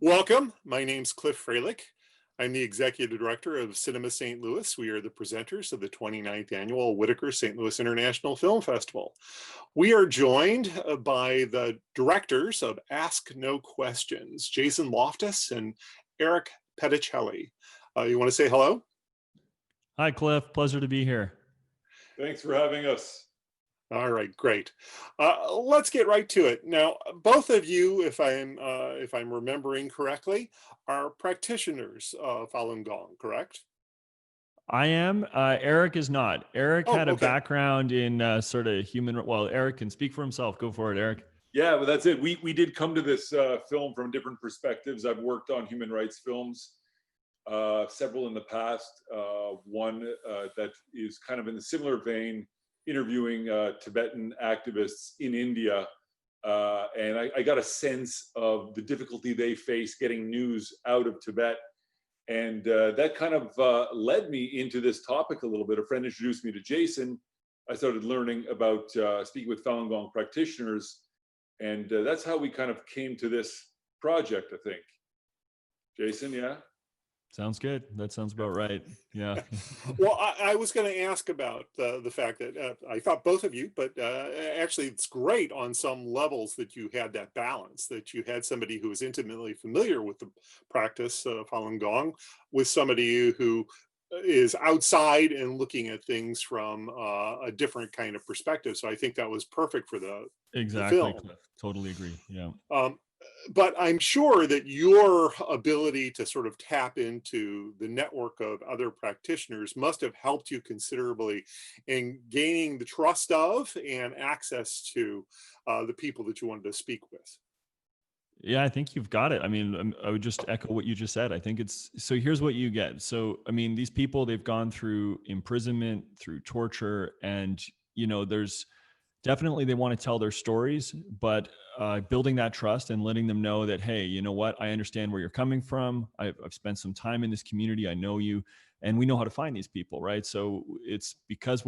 Welcome. My name's Cliff Freilich. I'm the executive director of Cinema St. Louis. We are the presenters of the 29th annual Whitaker St. Louis International Film Festival. We are joined by the directors of Ask No Questions, Jason Loftus and Eric Pedicelli. You want to say hello? Hi, Cliff. Pleasure to be here. Thanks for having us. All right, great. Let's get right to it. Now, both of you, if I'm remembering correctly, are practitioners of Falun Gong, correct? I am. Eric is not. Eric Oh, had a okay. background in sort of human. Well, Eric can speak for himself. Go for it, Eric. Yeah, but that's it. We did come to this film from different perspectives. I've worked on human rights films, several in the past. One that is kind of in a similar vein, interviewing Tibetan activists in India. And I got a sense of the difficulty they face getting news out of Tibet. And that kind of led me into this topic a little bit. A friend introduced me to Jason. I started learning about speaking with Falun Gong practitioners. And that's how we kind of came to this project, I think. Jason, yeah? Sounds good. That sounds about right. Yeah. Well, I was going to ask about the fact that I thought both of you, but actually it's great on some levels that you had that balance, that you had somebody who was intimately familiar with the practice of Falun Gong with somebody who is outside and looking at things from a different kind of perspective. So I think that was perfect for the Exactly, film. Cliff. Totally agree. Yeah. But I'm sure that your ability to sort of tap into the network of other practitioners must have helped you considerably in gaining the trust of and access to the people that you wanted to speak with. Yeah, I think you've got it. I mean, I would just echo what you just said. I think so here's what you get. So, I mean, these people, they've gone through imprisonment, through torture, and, there's definitely they want to tell their stories, but building that trust and letting them know that, hey, you know what? I understand where you're coming from. I've spent some time in this community. I know you, and we know how to find these people, right? So it's because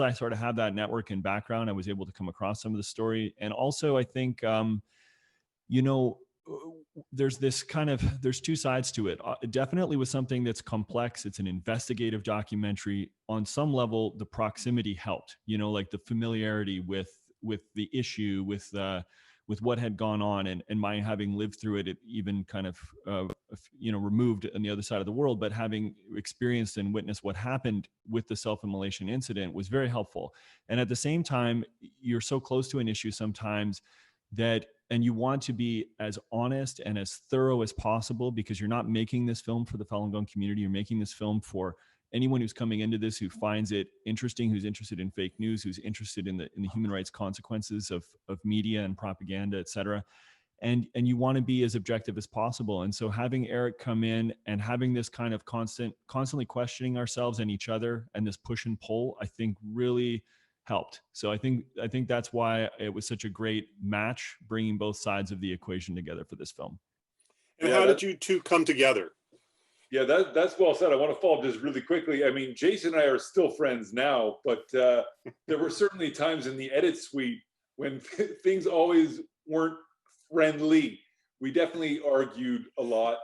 I sort of have that network and background, I was able to come across some of the story. And also, I think, you know, there's two sides to it. Definitely with something that's complex, it's an investigative documentary. On some level, the proximity helped, like the familiarity with the issue, with what had gone on, and my having lived through it, even kind of removed on the other side of the world, but having experienced and witnessed what happened with the self-immolation incident was very helpful. And at the same time, you're so close to an issue sometimes and you want to be as honest and as thorough as possible, because you're not making this film for the Falun Gong community. You're making this film for anyone who's coming into this, who finds it interesting, who's interested in fake news, who's interested in the human rights consequences of media and propaganda, et cetera. And you want to be as objective as possible. And so having Eric come in and having this kind of constantly questioning ourselves and each other, and this push and pull, I think really helped. So I think that's why it was such a great match, bringing both sides of the equation together for this film. And how did you two come together? Yeah, that's well said. I want to follow up just really quickly. I mean, Jason and I are still friends now, but there were certainly times in the edit suite when things always weren't friendly. We definitely argued a lot.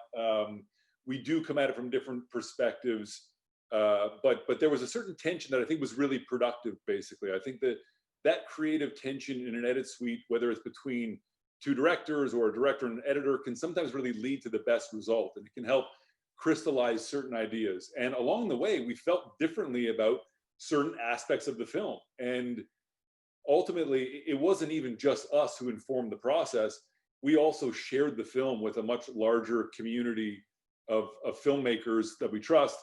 We do come at it from different perspectives. But there was a certain tension that I think was really productive, basically. I think that creative tension in an edit suite, whether it's between two directors or a director and an editor, can sometimes really lead to the best result. And it can help crystallize certain ideas. And along the way, we felt differently about certain aspects of the film. And ultimately, it wasn't even just us who informed the process. We also shared the film with a much larger community of filmmakers that we trust.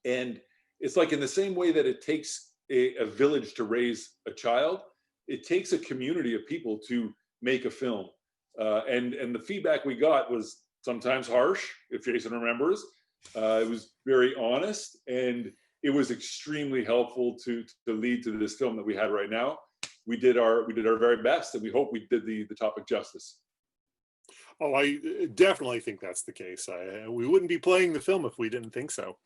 And it's like, in the same way that it takes a village to raise a child, it takes a community of people to make a film. And the feedback we got was sometimes harsh, if Jason remembers. It was very honest, and it was extremely helpful to lead to this film that we had right now. We did our very best, and we hope we did the topic justice. Oh, I definitely think that's the case. We wouldn't be playing the film if we didn't think so.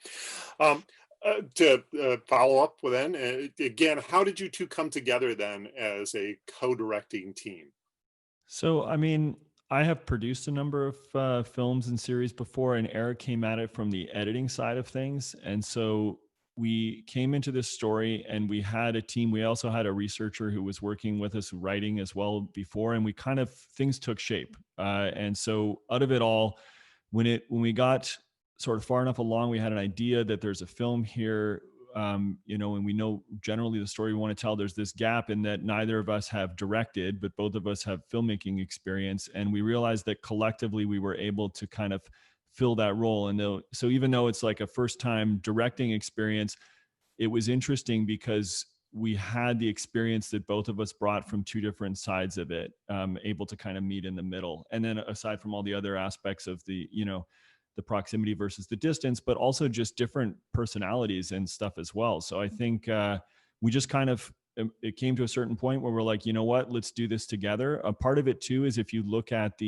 To follow up with then, again, how did you two come together then as a co-directing team? So, I mean, I have produced a number of films and series before, and Eric came at it from the editing side of things. And so we came into this story and we had a team. We also had a researcher who was working with us writing as well before, and we kind of, things took shape. And so out of it all, when we got sort of far enough along, we had an idea that there's a film here, and we know generally the story we want to tell. There's this gap in that neither of us have directed, but both of us have filmmaking experience. And we realized that collectively we were able to kind of fill that role. And so even though it's like a first time directing experience, it was interesting because we had the experience that both of us brought from two different sides of it, able to kind of meet in the middle. And then aside from all the other aspects of the proximity versus the distance, but also just different personalities and stuff as well. So I think we just kind of, it came to a certain point where we're like, you know what, let's do this together. A part of it too is if you look at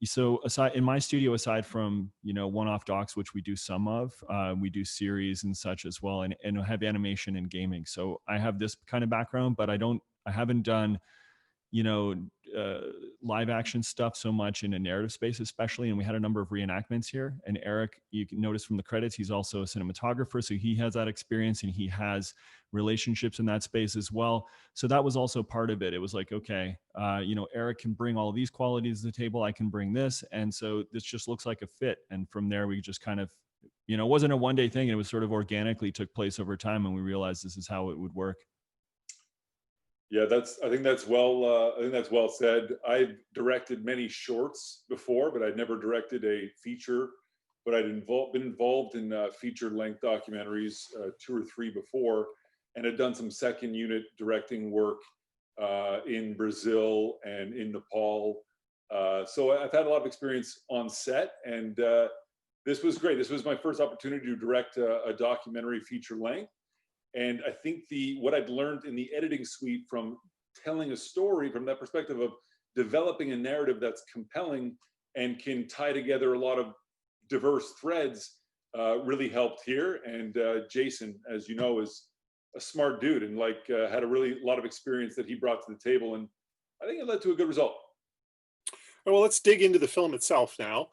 so aside in my studio, aside from, one-off docs, which we do some of, we do series and such as well, and have animation and gaming. So I have this kind of background, but I haven't done, live action stuff so much in a narrative space, especially. And we had a number of reenactments here. And Eric, you can notice from the credits, he's also a cinematographer. So he has that experience and he has relationships in that space as well. So that was also part of it. It was like, okay, Eric can bring all of these qualities to the table. I can bring this. And so this just looks like a fit. And from there, we just kind of, it wasn't a one-day thing. It was sort of organically took place over time. And we realized this is how it would work. Yeah, I think that's well said. I've directed many shorts before, but I'd never directed a feature. But I'd been involved in feature-length documentaries, 2 or 3 before, and had done some second unit directing work in Brazil and in Nepal. So I've had a lot of experience on set, and this was great. This was my first opportunity to direct a documentary feature length. And I think what I've learned in the editing suite from telling a story from that perspective of developing a narrative that's compelling and can tie together a lot of diverse threads really helped here. And Jason, as you know, is a smart dude and had a lot of experience that he brought to the table. And I think it led to a good result. Well, let's dig into the film itself now.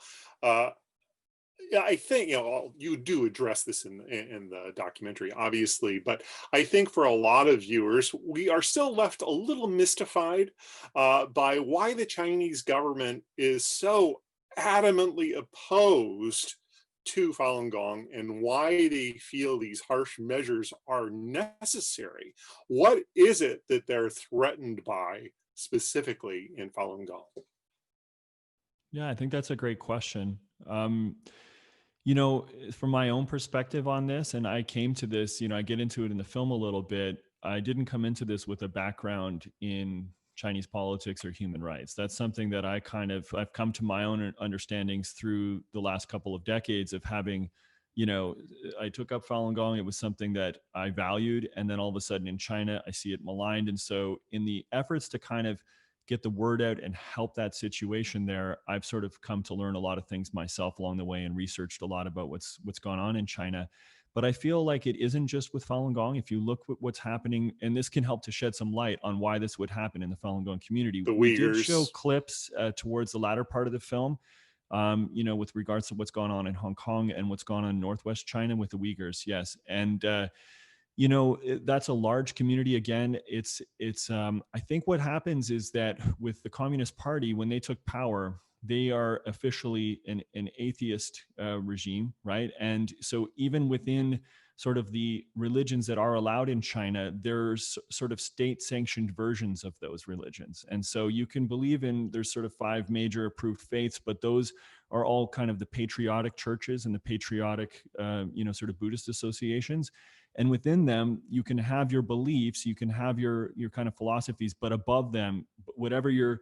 Yeah, I think you do address this in the documentary, obviously, but I think for a lot of viewers, we are still left a little mystified by why the Chinese government is so adamantly opposed to Falun Gong and why they feel these harsh measures are necessary. What is it that they're threatened by specifically in Falun Gong? Yeah, I think that's a great question. From my own perspective on this, and I came to this, I get into it in the film a little bit. I didn't come into this with a background in Chinese politics or human rights. That's something that I've come to my own understandings through the last couple of decades of having, I took up Falun Gong. It was something that I valued. And then all of a sudden in China, I see it maligned. And so in the efforts to kind of get the word out and help that situation there, I've sort of come to learn a lot of things myself along the way and researched a lot about what's gone on in China. But I feel like it isn't just with Falun Gong. If you look at what's happening, and this can help to shed some light on why this would happen in the Falun Gong community. We did show clips towards the latter part of the film, with regards to what's gone on in Hong Kong and what's gone on in Northwest China with the Uyghurs. Yes. And, that's a large community. Again, I think what happens is that with the Communist Party, when they took power, they are officially an atheist regime, right? And so even within sort of the religions that are allowed in China, there's sort of state-sanctioned versions of those religions. And so you can believe there's sort of 5 major approved faiths, but those are all kind of the patriotic churches and the patriotic, sort of Buddhist associations. And within them, you can have your beliefs, you can have your kind of philosophies, but above them, whatever your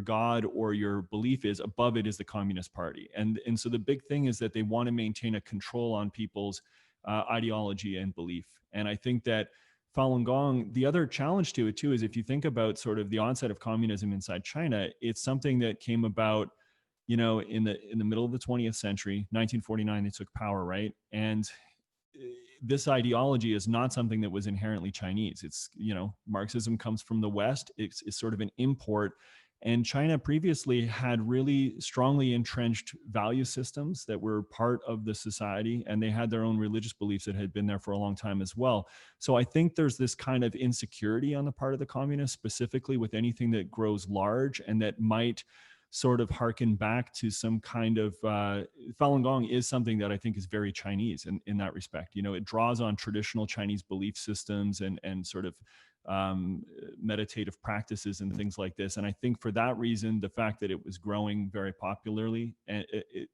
God or your belief is, above it is the Communist Party. And so the big thing is that they want to maintain a control on people's ideology and belief. And I think that Falun Gong, the other challenge to it too, is if you think about sort of the onset of communism inside China, it's something that came about, in the middle of the 20th century, 1949, they took power, right? And this ideology is not something that was inherently Chinese. It's, Marxism comes from the West. It's sort of an import. And China previously had really strongly entrenched value systems that were part of the society, and they had their own religious beliefs that had been there for a long time as well. So I think there's this kind of insecurity on the part of the communists, specifically with anything that grows large and that might sort of harken back to some kind of Falun Gong is something that I think is very Chinese in that respect. You know, it draws on traditional Chinese belief systems and sort of meditative practices and things like this. And I think for that reason, the fact that it was growing very popularly, and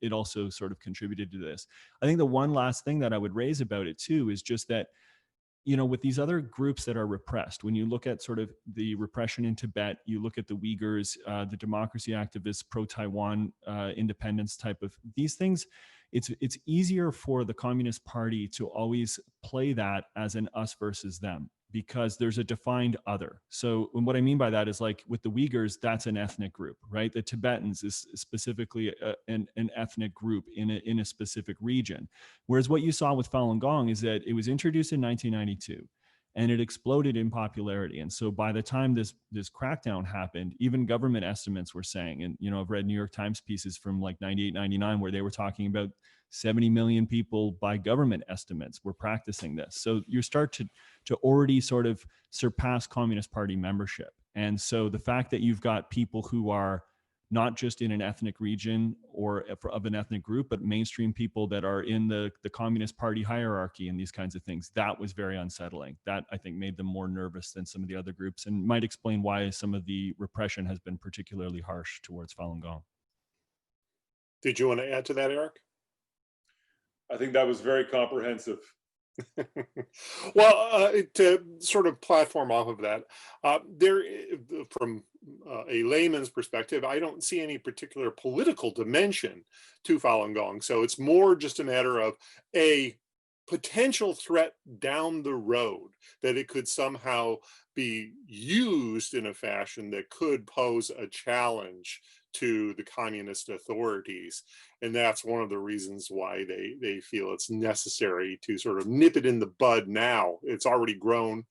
it also sort of contributed to this. I think the one last thing that I would raise about it too is just that, you know, with these other groups that are repressed, when you look at sort of the repression in Tibet, you look at the Uyghurs, the democracy activists, pro-Taiwan independence type of these things, it's easier for the Communist Party to always play that as an us versus them, because there's a defined other. So what I mean by that is, like with the Uyghurs, that's an ethnic group, right? The Tibetans is specifically an ethnic group in a specific region. Whereas what you saw with Falun Gong is that it was introduced in 1992 and it exploded in popularity. And so by the time this crackdown happened, even government estimates were saying, and you know, I've read New York Times pieces from like 98, 99, where they were talking about 70 million people by government estimates were practicing this. So you start to already sort of surpass Communist Party membership. And so the fact that you've got people who are not just in an ethnic region or of an ethnic group, but mainstream people that are in the Communist Party hierarchy and these kinds of things, that was very unsettling. That, I think, made them more nervous than some of the other groups, and might explain why some of the repression has been particularly harsh towards Falun Gong. Did you want to add to that, Eric? I think that was very comprehensive. Well, to sort of platform off of that, there, from a layman's perspective, I don't see any particular political dimension to Falun Gong. So it's more just a matter of a potential threat down the road, that it could somehow be used in a fashion that could pose a challenge to the communist authorities. And that's one of the reasons why they feel it's necessary to sort of nip it in the bud now. It's already grown.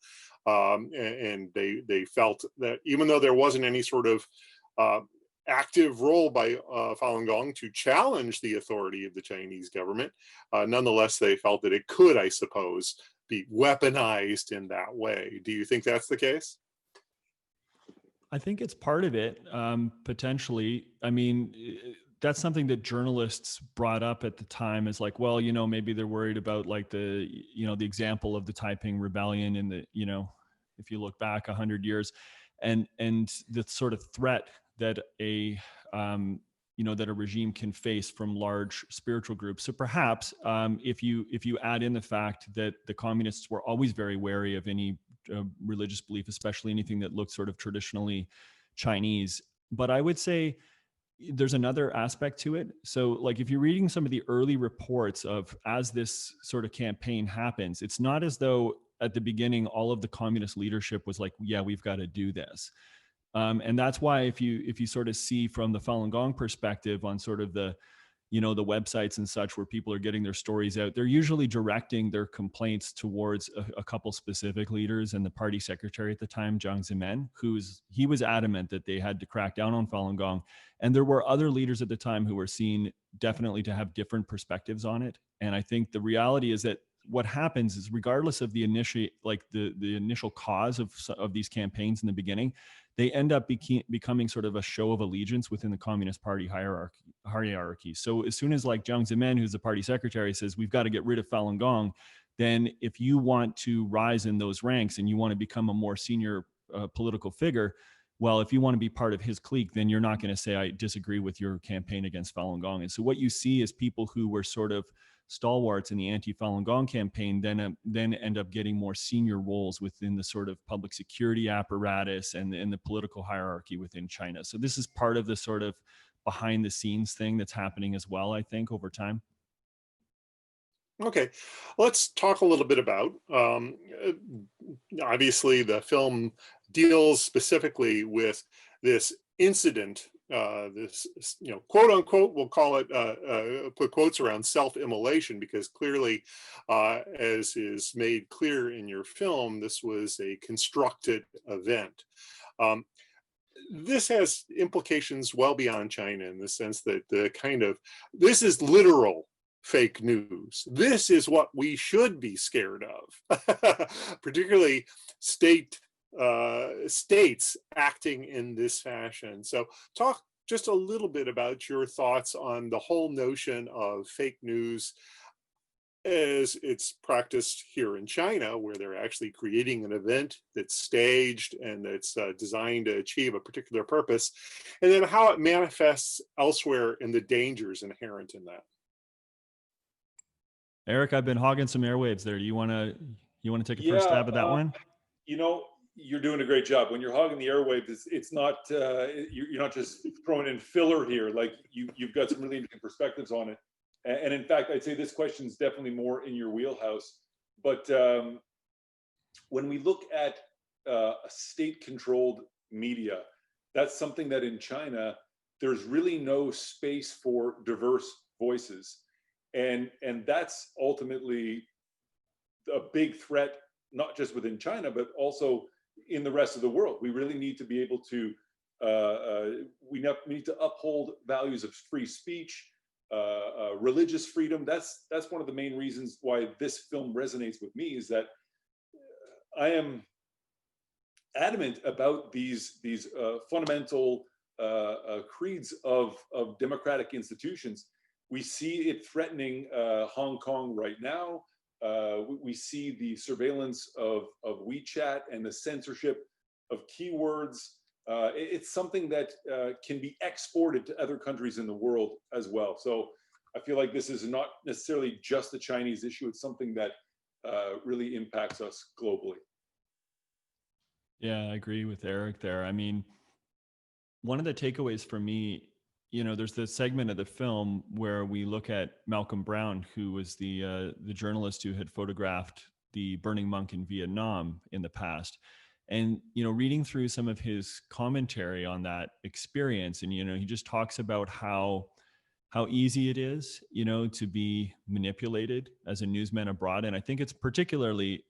And they felt that even though there wasn't any sort of active role by Falun Gong to challenge the authority of the Chinese government, nonetheless, they felt that it could, I suppose, be weaponized in that way. Do you think that's the case? I think it's part of it, potentially. I mean, that's something that journalists brought up at the time, as like, well, you know, maybe they're worried about like the, you know, the example of the Taiping Rebellion in the, you know, if you look back 100 years, and the sort of threat that a you know, that a regime can face from large spiritual groups. So perhaps if you add in the fact that the communists were always very wary of any religious belief, especially anything that looked sort of traditionally Chinese. But I would say there's another aspect to it. So like if you're reading some of the early reports of as this sort of campaign happens, it's not as though at the beginning all of the communist leadership was like, yeah, we've got to do this. And that's why if you sort of see from the Falun Gong perspective on sort of the, you know, the websites and such where people are getting their stories out, they're usually directing their complaints towards a couple specific leaders. And the party secretary at the time, Jiang Zemin, he was adamant that they had to crack down on Falun Gong. And there were other leaders at the time who were seen definitely to have different perspectives on it. And I think the reality is that what happens is, regardless of the initial cause of these campaigns in the beginning, they end up becoming sort of a show of allegiance within the Communist Party hierarchy. So as soon as like Jiang Zemin, who's the party secretary, says we've got to get rid of Falun Gong, then if you want to rise in those ranks and you want to become a more senior political figure, well, if you want to be part of his clique, then you're not going to say I disagree with your campaign against Falun Gong. And so what you see is people who were sort of stalwarts in the anti-Falun Gong campaign then end up getting more senior roles within the sort of public security apparatus and the political hierarchy within China. So this is part of the sort of behind the scenes thing that's happening as well, I think, over time. Okay, let's talk a little bit about, obviously the film deals specifically with this incident, this, you know, quote unquote, we'll call it, put quotes around self-immolation, because clearly, as is made clear in your film, this was a constructed event. this has implications well beyond China, in the sense that this is literal fake news. This is what we should be scared of, particularly states acting in this fashion. So talk just a little bit about your thoughts on the whole notion of fake news as it's practiced here in China, where they're actually creating an event that's staged and that's designed to achieve a particular purpose, and then how it manifests elsewhere and the dangers inherent in that. Eric, I've been hogging some airwaves there. Do you want to take a Yeah, first stab at that one? You know, you're doing a great job. When you're hogging the airwaves, it's not you're not just throwing in filler here. Like you've got some really interesting perspectives on it. And in fact, I'd say this question is definitely more in your wheelhouse. But when we look at a state-controlled media, that's something that in China, there's really no space for diverse voices. And that's ultimately a big threat, not just within China, but also in the rest of the world. We really need to be able to, we need to uphold values of free speech, religious freedom. That's one of the main reasons why this film resonates with me, is that I am adamant about these fundamental creeds of democratic institutions. We see it threatening Hong Kong right now. We see the surveillance of WeChat and the censorship of keywords. It's something that can be exported to other countries in the world as well. So I feel like this is not necessarily just a Chinese issue. It's something that really impacts us globally. Yeah, I agree with Eric there. I mean, one of the takeaways for me, there's this segment of the film where we look at Malcolm Brown, who was the journalist who had photographed the burning monk in Vietnam in the past. And, reading through some of his commentary on that experience, and, he just talks about how easy it is, to be manipulated as a newsman abroad. And I think it's particularly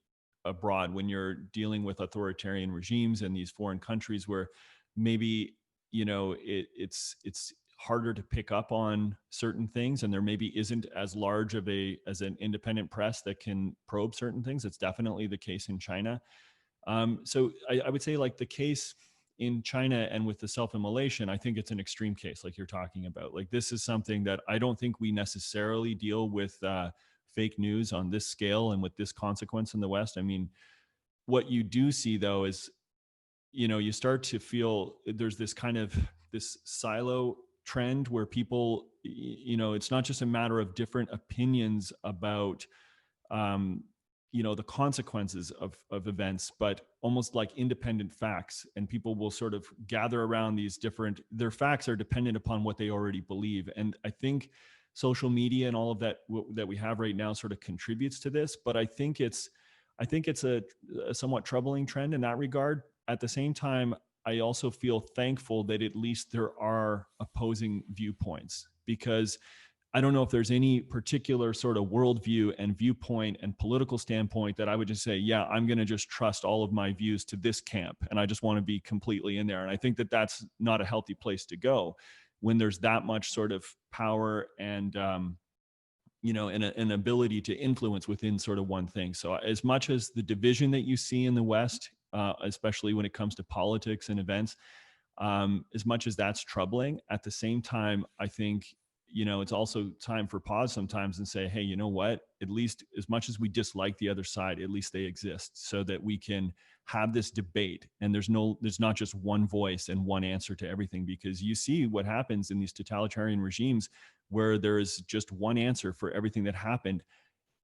abroad when you're dealing with authoritarian regimes in these foreign countries where maybe, it's harder to pick up on certain things, and there maybe isn't as large of as an independent press that can probe certain things. It's definitely the case in China. So I would say, like, the case in China and with the self-immolation, I think it's an extreme case, like you're talking about. Like, this is something that I don't think we necessarily deal with fake news on this scale and with this consequence in the West. I mean, what you do see though is, you start to feel there's this kind of this silo trend where people, it's not just a matter of different opinions about, the consequences of events, but almost like independent facts. And people will sort of gather around these their facts are dependent upon what they already believe. And I think social media and all of that that we have right now sort of contributes to this, but I think it's a somewhat troubling trend in that regard. At the same time, I also feel thankful that at least there are opposing viewpoints, because I don't know if there's any particular sort of worldview and viewpoint and political standpoint that I would just say, yeah, I'm going to just trust all of my views to this camp, and I just want to be completely in there. And I think that that's not a healthy place to go when there's that much sort of power and, an ability to influence within sort of one thing. So as much as the division that you see in the West, especially when it comes to politics and events, as much as that's troubling, at the same time, I think, it's also time for pause sometimes and say, hey, you know what, at least as much as we dislike the other side, at least they exist so that we can have this debate. And there's not just one voice and one answer to everything, because you see what happens in these totalitarian regimes where there is just one answer for everything that happened,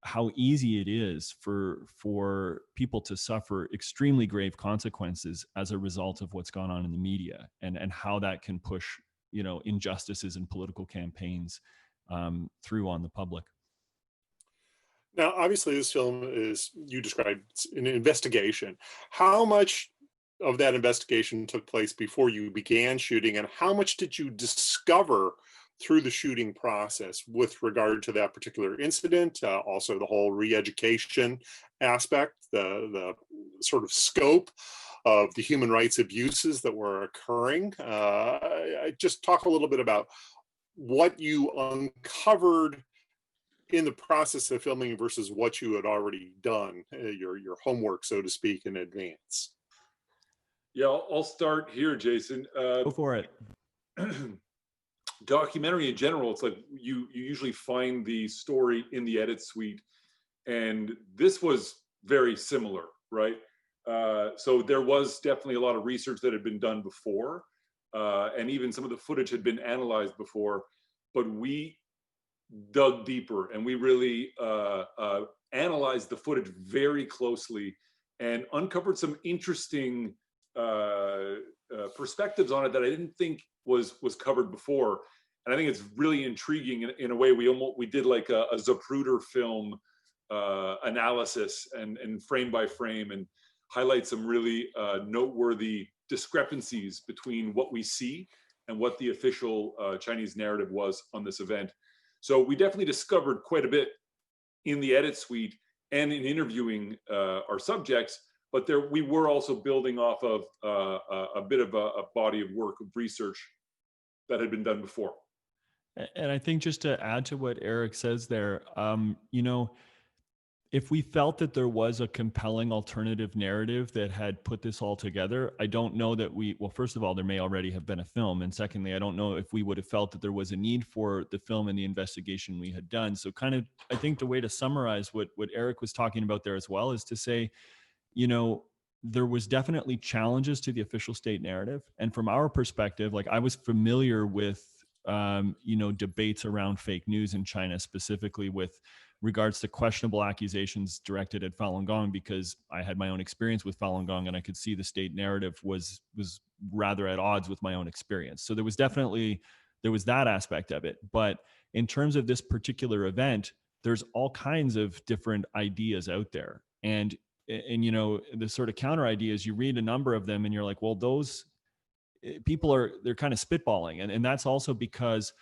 how easy it is for people to suffer extremely grave consequences as a result of what's gone on in the media, and how that can push, injustices in political campaigns through on the public. Now, obviously, this film is, you described, an investigation. How much of that investigation took place before you began shooting, and how much did you discover through the shooting process with regard to that particular incident? Also, the whole re-education aspect, the sort of scope of the human rights abuses that were occurring. Just talk a little bit about what you uncovered in the process of filming versus what you had already done, your homework, so to speak, in advance. Yeah, I'll start here, Jason. Go for it. Documentary in general, it's like you usually find the story in the edit suite, and this was very similar, right? So there was definitely a lot of research that had been done before, and even some of the footage had been analyzed before, but we dug deeper and we really analyzed the footage very closely and uncovered some interesting perspectives on it that I didn't think was covered before. And I think it's really intriguing in a way. We did like a Zapruder film analysis and frame by frame, and highlight some really noteworthy discrepancies between what we see and what the official Chinese narrative was on this event. So we definitely discovered quite a bit in the edit suite and in interviewing our subjects, but we were also building off of a bit of a body of work of research that had been done before. And I think just to add to what Eric says there, if we felt that there was a compelling alternative narrative that had put this all together, I don't know that well, first of all, there may already have been a film. And secondly, I don't know if we would have felt that there was a need for the film and the investigation we had done. So kind of, I think the way to summarize what Eric was talking about there as well is to say, there was definitely challenges to the official state narrative. And from our perspective, like I was familiar with, debates around fake news in China, specifically with regards to questionable accusations directed at Falun Gong, because I had my own experience with Falun Gong and I could see the state narrative was rather at odds with my own experience. So there was that aspect of it. But in terms of this particular event, there's all kinds of different ideas out there. And the sort of counter ideas, you read a number of them and you're like, well, those people they're kind of spitballing. And that's also because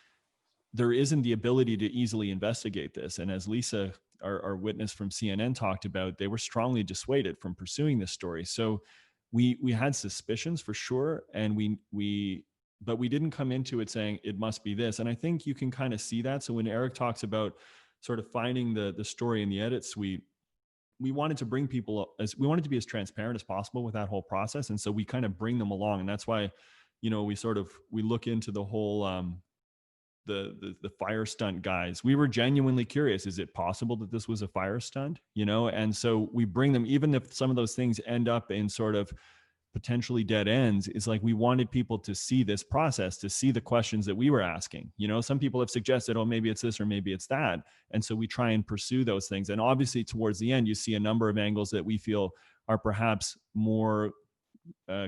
there isn't the ability to easily investigate this. And as Lisa, our witness from CNN, talked about, they were strongly dissuaded from pursuing this story. So we had suspicions for sure. And but we didn't come into it saying it must be this. And I think you can kind of see that. So when Eric talks about sort of finding the story in the edit suite, we wanted to bring people we wanted to be as transparent as possible with that whole process. And so we kind of bring them along. And that's why, we look into the whole, the fire stunt guys. We were genuinely curious. Is it possible that this was a fire stunt? And so we bring them, even if some of those things end up in sort of potentially dead ends. It's like we wanted people to see this process, to see the questions that we were asking. Some people have suggested, oh, maybe it's this or maybe it's that. And so we try and pursue those things. And obviously towards the end, you see a number of angles that we feel are perhaps more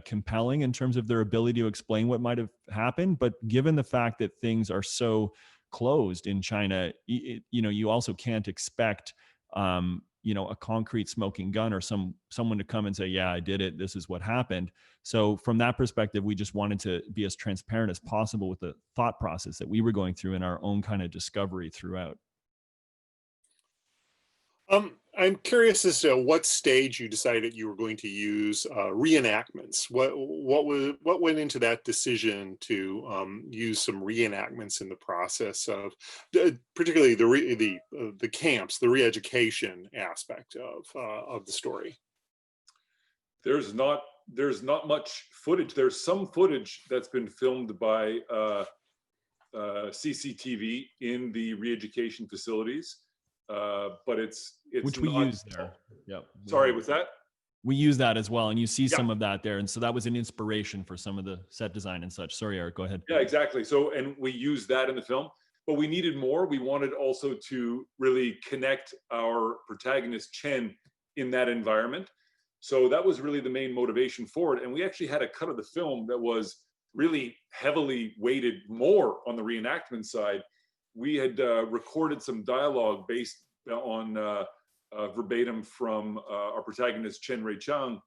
compelling in terms of their ability to explain what might have happened. But given the fact that things are so closed in China, you also can't expect, a concrete smoking gun or someone to come and say, yeah, I did it. This is what happened. So from that perspective, we just wanted to be as transparent as possible with the thought process that we were going through in our own kind of discovery throughout. I'm curious as to what stage you decided you were going to use reenactments. What went into that decision to use some reenactments in the process of, particularly the camps, the re-education aspect of the story? There's not much footage. There's some footage that's been filmed by CCTV in the re-education facilities. But it's which we use there. Yep. Sorry, what's that? We use that as well, and you see some of that there, and so that was an inspiration for some of the set design and such. Sorry, Eric, go ahead. Yeah, exactly. So, and we used that in the film, but we needed more. We wanted also to really connect our protagonist Chen in that environment. So that was really the main motivation for it. And we actually had a cut of the film that was really heavily weighted more on the reenactment side. We had recorded some dialogue based on verbatim from our protagonist Chen Reichang,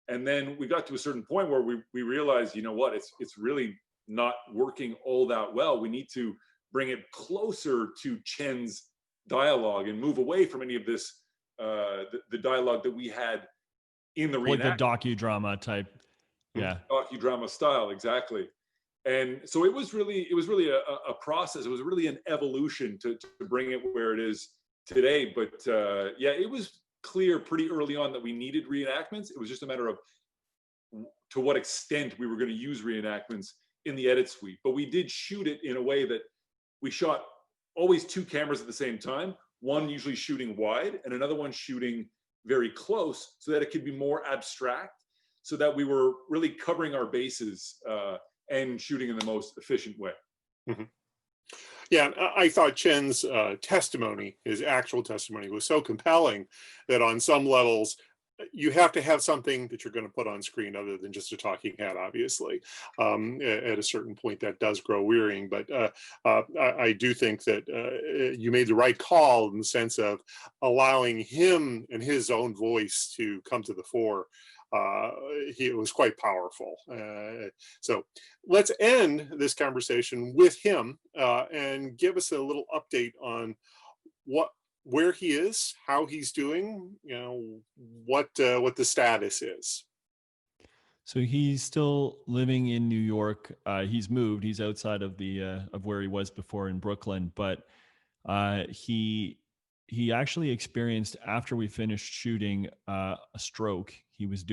and then we got to a certain point where we realized, it's really not working all that well. We need to bring it closer to Chen's dialogue and move away from any of this the dialogue that we had in the Like the reenactment. docudrama type. Yeah. Docudrama style, exactly. And so it was really a process. It was really an evolution to bring it where it is today. But yeah, it was clear pretty early on that we needed reenactments. It was just a matter of to what extent we were going to use reenactments in the edit suite. But we did shoot it in a way that we shot always two cameras at the same time, one usually shooting wide and another one shooting very close, so that it could be more abstract, so that we were really covering our bases and shooting in the most efficient way. Mhm. Yeah, I thought Chen's testimony, his actual testimony, was so compelling that on some levels, you have to have something that you're going to put on screen other than just a talking head, obviously. At a certain point, that does grow wearying, but I do think that you made the right call in the sense of allowing him and his own voice to come to the fore. It was quite powerful. So let's end this conversation with him and give us a little update on where he is, how he's doing, what the status is. So he's still living in New York. He's moved. He's outside of the of where he was before in Brooklyn, but he actually experienced, after we finished shooting, a stroke. He was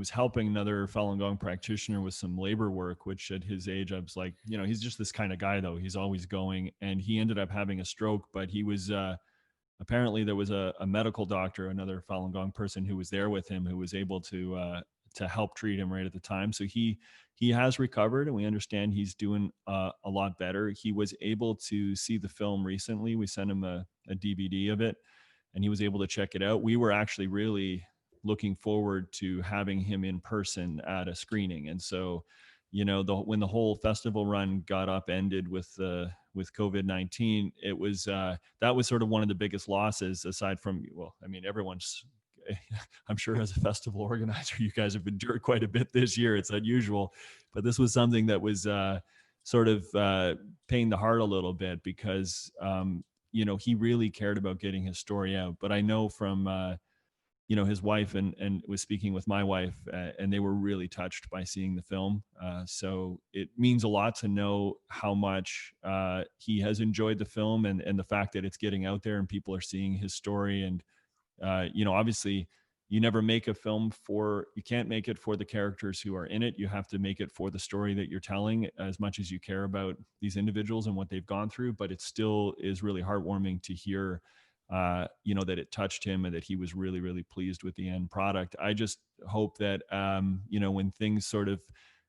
helping another Falun Gong practitioner with some labor work, which at his age, I was like, he's just this kind of guy though. He's always going, and he ended up having a stroke, but he was, apparently there was a medical doctor, another Falun Gong person who was there with him, who was able to help treat him right at the time. So he has recovered, and we understand he's doing a lot better. He was able to see the film recently. We sent him a DVD of it, and he was able to check it out. We were actually really looking forward to having him in person at a screening. And so, when the whole festival run got upended with COVID-19, it was that was sort of one of the biggest losses, aside from, well, I mean, everyone's, I'm sure as a festival organizer, you guys have endured quite a bit this year. It's unusual, but this was something that was sort of pained the heart a little bit, because he really cared about getting his story out. But I know from his wife and was speaking with my wife, and they were really touched by seeing the film. So it means a lot to know how much he has enjoyed the film, and the fact that it's getting out there and people are seeing his story. And obviously you never make a film you can't make it for the characters who are in it. You have to make it for the story that you're telling, as much as you care about these individuals and what they've gone through. But it still is really heartwarming to hear that it touched him, and that he was really, really pleased with the end product. I just hope that, when things sort of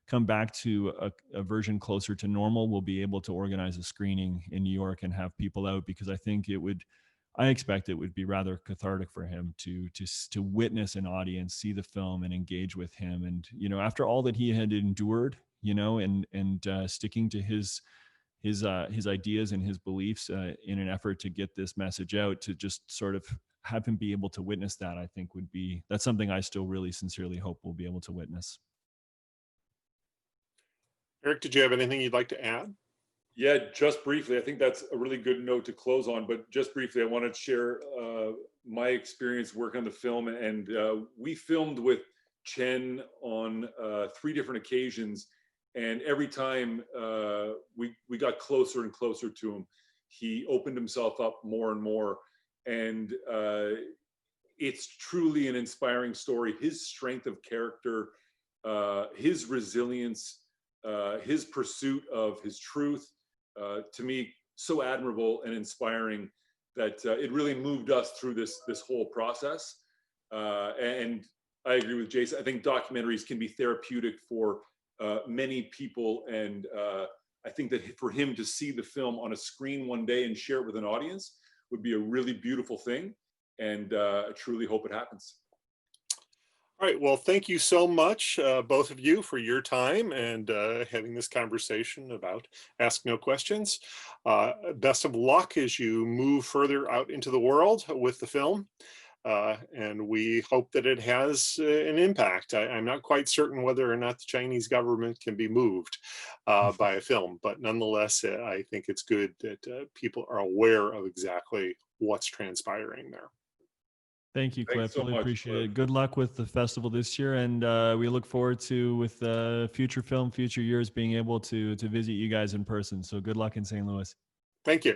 come back to a version closer to normal, we'll be able to organize a screening in New York and have people out, because I expect it would be rather cathartic for him to witness an audience, see the film, and engage with him. And, after all that he had endured, and sticking to his ideas and his beliefs in an effort to get this message out, to just sort of have him be able to witness that, I think that's something I still really sincerely hope we'll be able to witness. Eric, did you have anything you'd like to add? Yeah, just briefly. I think that's a really good note to close on. But just briefly, I wanted to share my experience working on the film. And we filmed with Chen on 3 different occasions. And every time we got closer and closer to him, he opened himself up more and more. And it's truly an inspiring story. His strength of character, his resilience, his pursuit of his truth, to me, so admirable and inspiring that it really moved us through this whole process. And I agree with Jason. I think documentaries can be therapeutic for many people, and I think that for him to see the film on a screen one day and share it with an audience would be a really beautiful thing, and I truly hope it happens. All right. Well, thank you so much, both of you, for your time and having this conversation about Ask No Questions. Best of luck as you move further out into the world with the film. And we hope that it has an impact. I'm not quite certain whether or not the Chinese government can be moved by a film, but nonetheless, I think it's good that people are aware of exactly what's transpiring there. Thank you, Thanks Cliff. so Really much, appreciate Cliff. it. Good luck with the festival this year, and we look forward to with future film, future years being able to visit you guys in person. So good luck in St. Louis. Thank you.